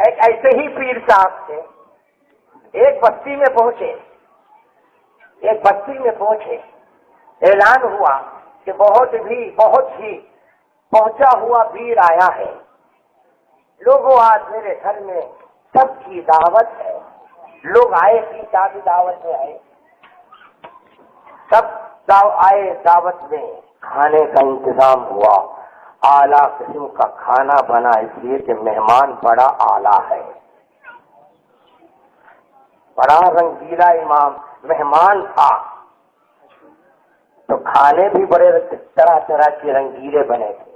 ایک ایسے ہی پیر صاحب تھے، ایک بستی میں پہنچے، اعلان ہوا کہ بہت ہی پہنچا ہوا پیر آیا ہے، لوگوں آج میرے گھر میں سب کی دعوت ہے۔ لوگ آئے، پیتا کی دعوت میں آئے، سب آئے، دعوت میں کھانے کا انتظام ہوا، اعلیٰ قسم کا کھانا بنا، اس لیے کہ مہمان بڑا اعلیٰ ہے، بڑا رنگیلا امام مہمان تھا، تو کھانے بھی بڑے طرح طرح کے رنگیلے بنے تھے،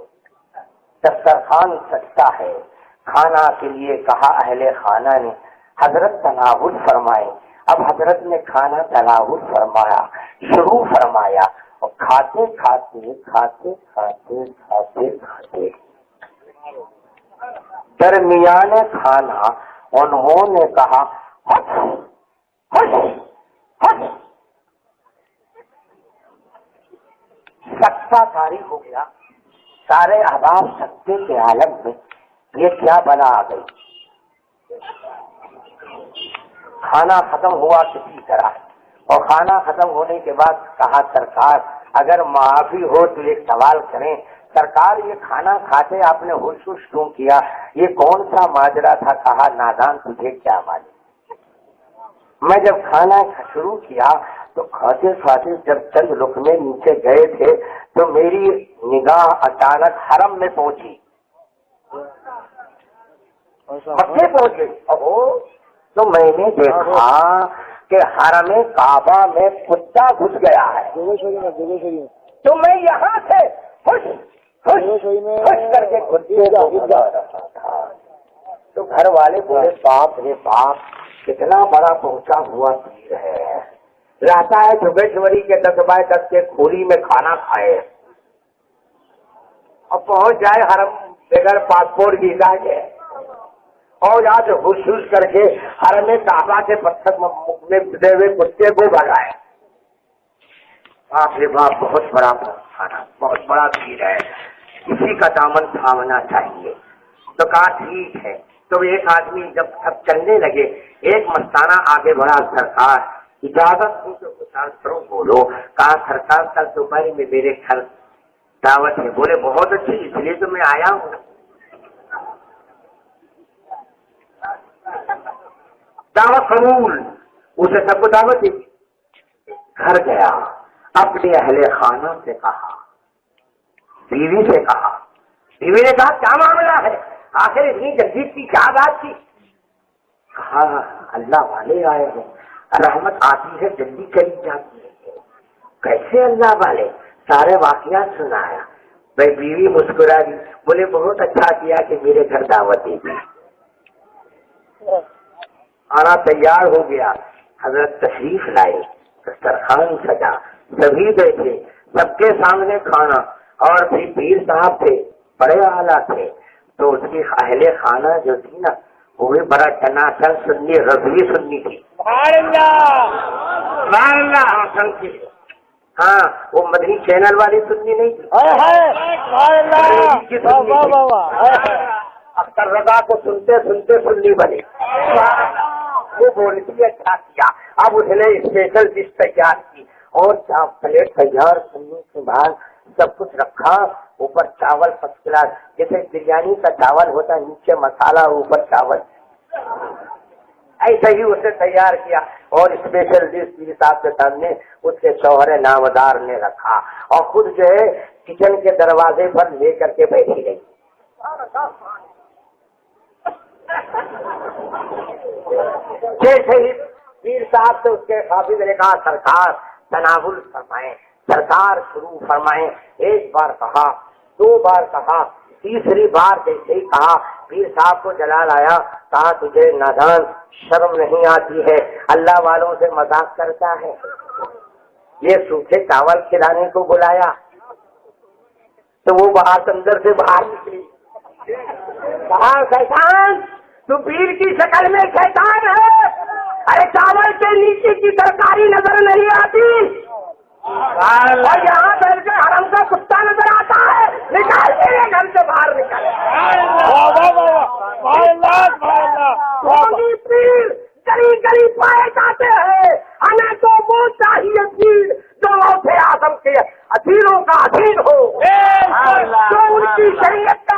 دسترخوان سجتا ہے۔ کھانا کے لیے کہا اہل خانہ نے، حضرت تناول فرمائے۔ اب حضرت نے کھانا تناول فرمایا، شروع فرمایا، اور کھاتے درمیان کھانا انہوں نے کہا سکتہ طاری ہو گیا، سارے احباب سکتے کے عالم میں، یہ کیا بلا آ گئی۔ کھانا ختم ہوا کسی طرح، اور کھانا ختم ہونے کے بعد کہا سرکار اگر معافی ہو تو ایک سوال کریں، سرکار یہ کھانا کھاتے آپ نے ہوش کیوں کیا، یہ کون سا ماجرا تھا؟ کہا نادان تجھے کیا معلوم، میں جب کھانا شروع کیا تو کھاتے جب چند لقمے نیچے گئے تھے تو میری نگاہ اچانک حرم میں پہنچی، مکے پہنچ گئی، تو میں نے دیکھا کہ حرم کعبہ میں کتا گھس گیا ہے، تو میں یہاں سے خوش کر کے کتے کو بھگا رہا تھا، تو گھر والے بولے باپ رے باپ کتنا بڑا پہنچا ہوا پیر ہے، رہتا ہے جھگیشوری کے 10x10 کے کھوری میں کھانا کھائے، اور پہنچ جائے حرم بغیر پاسپورٹ ویزا کے، اور یہاں سے ہوش کر کے حرم کعبہ کے پتھر میں پھٹے ہوئے کتے کو بھگائے۔ باپ رے باپ بہت بڑا کھانا، بہت بڑا پیر ہے، کسی کا دامن تھامنا چاہیے۔ تو کہا ٹھیک ہے، تو ایک آدمی جب سب چلنے لگے، ایک مستانہ آگے بڑھا، سرکار اجازت ہو تو کرو بولو۔ کہا سرکار کل دوپہر میں میرے گھر دعوت ہے۔ بولے بہت اچھی، اس لیے تو میں آیا ہوں۔ دعوت قبول، اسے سب کو دعوت دی، گھر گیا، اپنے اہل خانہ سے کہا، بیوی سے کہا، بیوی نے کہا کیا معاملہ ہے، آخر اتنی جلدی کی کیا بات تھی؟ کہا اللہ والے آئے ہیں، رحمت آتی ہے جلدی چلی جاتی ہے۔ کیسے اللہ والے؟ سارے واقعات سنایا۔ بھائی بیوی مسکرا دی، بولے بہت اچھا کیا کہ میرے گھر دعوت دی تھی۔ کھانا تیار ہو گیا، حضرت تشریف لائے، دسترخوان سجا، سبھی بیٹھے، سب کے سامنے کھانا، اور پھر پیر صاحب تھے، بڑے اعلیٰ تھے، تو اس کی اہل خانہ جو تھی نا وہ بھی بڑا چناچل سنی، رضوی سنی تھی۔ ہاں وہ مدنی چینل والی سنی نہیں تھی، اختر رضا کو سنتے سنتے سنی بنے، وہ بولتی اچھا کیا۔ اب اس نے اسپیشل ڈش تیار کی، اور پلیٹ تیار کرنے کے بعد سب کچھ رکھا، اوپر چاول فرسٹ کلاس، جیسے بریانی کا چاول ہوتا ہے، نیچے مسالہ اوپر چاول، ایسا ہی اسے تیار کیا، اور اسپیشل ڈش پیر صاحب کے سامنے اس کے شوہر نامدار نے رکھا، اور خود جو ہے کچن کے دروازے پر لے کر کے بیٹھی رہی۔ جیسے ہی پیر صاحب سے اس کے خافض نے کہا سرکار تناول فرمائیں، سرکار شروع فرمائیں، ایک بار کہا، دو بار کہا، تیسری بار جیسے ہی کہا، پیر صاحب کو جلال آیا، کہا تجھے نادان شرم نہیں آتی ہے، اللہ والوں سے مذاق کرتا ہے، یہ سوکھے چاول کھلانے کو بلایا۔ تو وہ بات اندر سے باہر نکلی، کہا شیطان تو پیر کی شکل میں شیطان ہے، ارے چاول کے نیچے کی ترکاری نظر نہیں آتی، اور یہاں بیٹھ کے حرم کا کتا نظر آتا ہے، نکال میرے گھر سے باہر نکال۔ ہوگی پیر گلی گلی پائے جاتے ہیں، ہمیں تو وہ چاہیے پیر جو غوث اعظم کے اسیروں کا اسیر ہو، جو ان کی شریعت